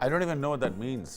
I don't even know what that means۔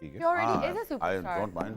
She already is a I superstar. don't mind۔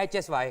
HSY۔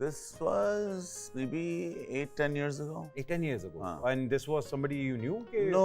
This was maybe 8-10 years ago۔ 10 years ago۔ And this was somebody you knew? No،